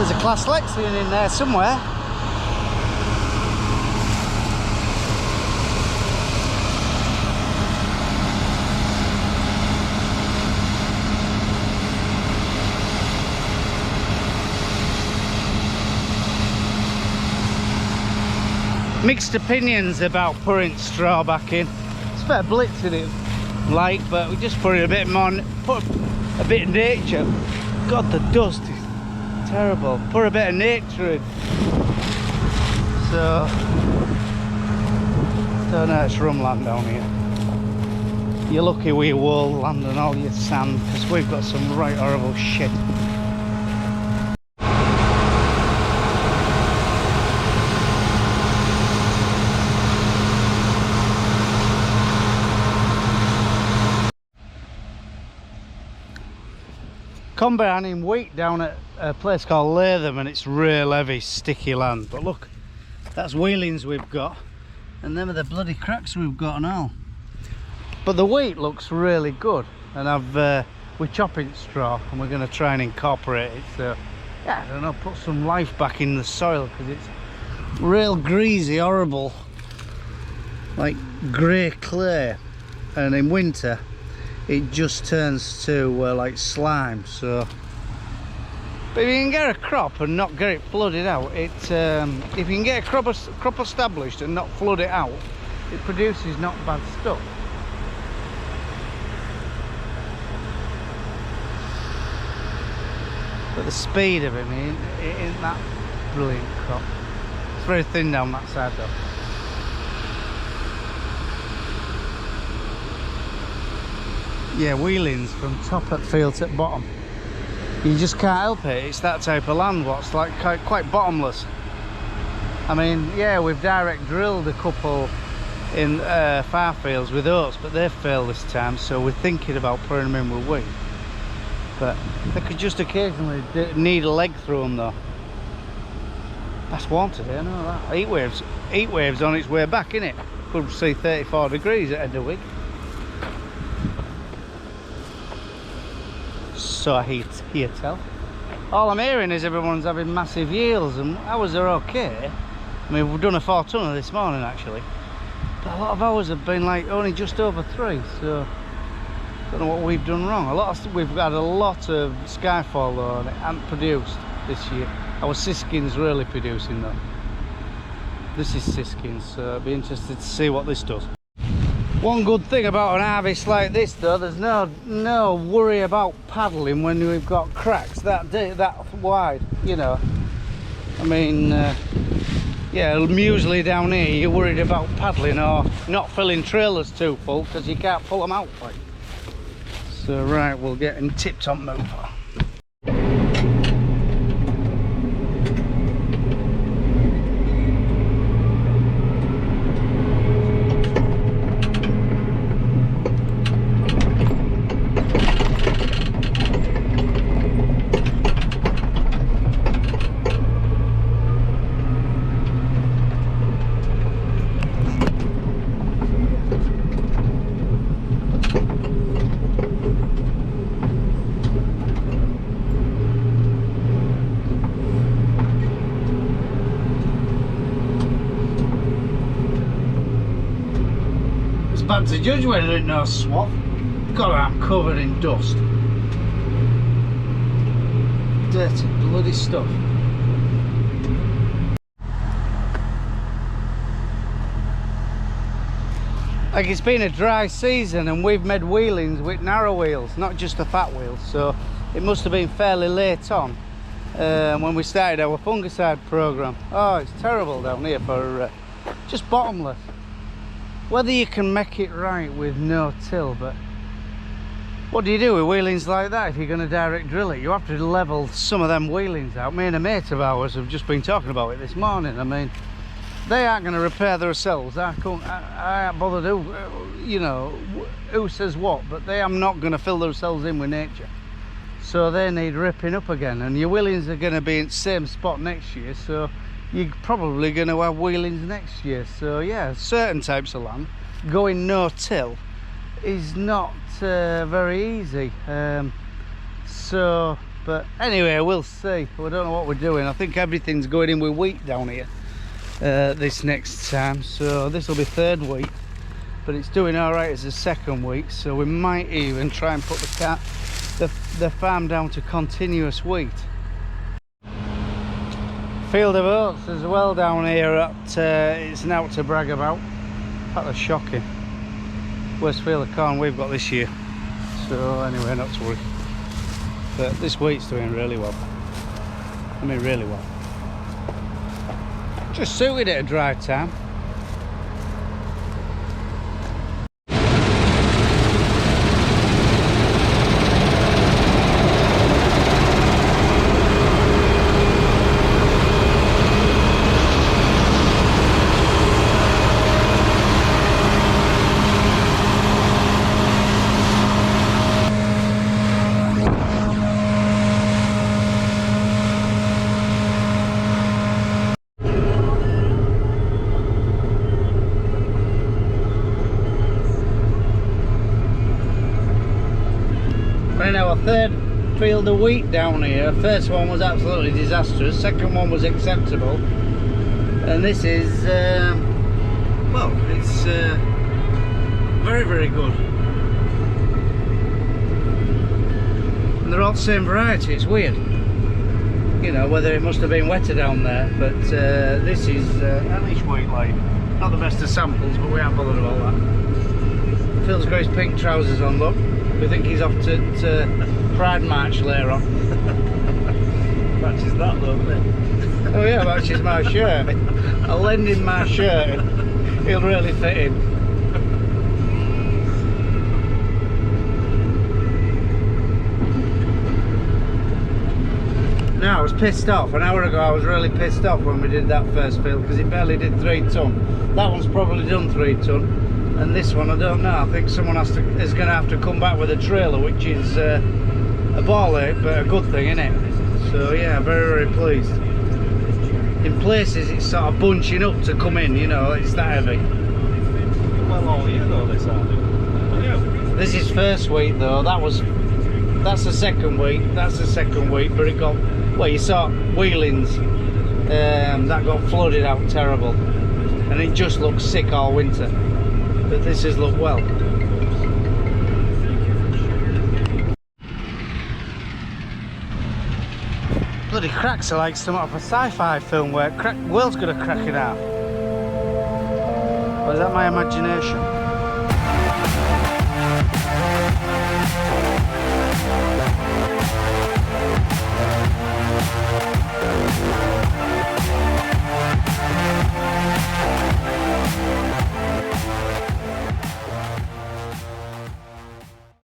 There's a Class Lexion in there somewhere. Mixed opinions about putting straw back in. It's a fair blitz in it, like, but we just put it a bit more, put a bit of nature. God, the dust is terrible. Put a bit of nature in. So, don't know, it's rumland down here. You're lucky with your wool land and all your sand, because we've got some right horrible shit. Combining wheat down at a place called Latham, and it's real heavy, sticky land. But look, that's wheelings we've got, and them are the bloody cracks we've got and all. But the wheat looks really good, and we're chopping straw, and we're going to try and incorporate it. So yeah, I don't know, put some life back in the soil, because it's real greasy, horrible, like grey clay, and in winter it just turns to like slime. So, but if you can get a crop and not get it flooded out, if you can get a crop established and not flood it out, it produces not bad stuff. But the speed of him, it isn't that brilliant crop. It's very thin down that side though. Yeah, wheelings from top at field to bottom. You just can't help it. It's that type of land what's like quite bottomless. I mean, yeah, we've direct drilled a couple in far fields with oats, but they've failed this time, so we're thinking about putting them in with wheat. But they could just occasionally need a leg through them though. That's warm today, I know that. Heat waves on its way back, innit? Could see 34 degrees at the end of the week. So I hear tell. All I'm hearing is everyone's having massive yields, and ours are okay. I mean, we've done a 4 tonner this morning actually, but a lot of ours have been like only just over 3, so I don't know what we've done wrong. We've had a lot of skyfall though, and it hasn't produced this year. Our siskin's really producing though. This is siskin, so I'd be interested to see what this does. One good thing about an harvest like this though, there's no worry about paddling when we've got cracks that wide, you know. I mean, yeah, usually down here you're worried about paddling or not filling trailers too full because you can't pull them out like. So right, we'll get in tip-top move. Bad to judge when I didn't know swap. God, I'm covered in dust. Dirty bloody stuff. Like, it's been a dry season and we've made wheelings with narrow wheels, not just the fat wheels, so it must have been fairly late on when we started our fungicide program. Oh, it's terrible down here for just bottomless. Whether you can make it right with no till, but what do you do with wheelings like that if you're going to direct drill it? You have to level some of them wheelings out. Me and a mate of ours have just been talking about it this morning. I mean, they aren't going to repair themselves. I ain't bothered who, you know, who says what, but they are not going to fill themselves in with nature. So they need ripping up again, and your wheelings are going to be in the same spot next year, so you're probably going to have wheelings next year. So yeah, certain types of land going no till is not very easy. So But anyway, we'll see. We don't know what we're doing. I think everything's going in with wheat down here this next time. So this will be third wheat, but it's doing all right as a second week. So we might even try and put the farm down to continuous wheat. Field of oats as well down here at it's now to brag about. In fact, they're shocking. Worst field of corn we've got this year. So anyway, not to worry. But this wheat's doing really well. I mean, really well. Just suited it at dry time. In our third field of wheat down here. First one was absolutely disastrous, second one was acceptable, and this is well, it's very, very good. And they're all the same variety. It's weird, you know, whether it must have been wetter down there, but this is Amish wheat, like, not the best of samples, but we aren't bothered about that. Phil's got his pink trousers on, look. We think he's off to Pride March later on. Matches that though, doesn't it? Oh yeah, matches my shirt. I'll lend him my shirt. He'll really fit in. Now I was pissed off. An hour ago I was really pissed off when we did that first field because it barely did 3 ton. That one's probably done 3 ton. And this one, I don't know. I think someone is going to have to come back with a trailer, which is a ball ache, but a good thing, isn't it? So yeah, very, very pleased. In places, it's sort of bunching up to come in. You know, it's that heavy. Well, all year though, this aren't it? Yeah. This is first week though. That's the second week. That's the second week, but it got, well, you saw wheelings that got flooded out terrible, and it just looks sick all winter. But this has looked well. Bloody cracks are like some of a sci-fi film where world's gonna crack it out. Or is that my imagination?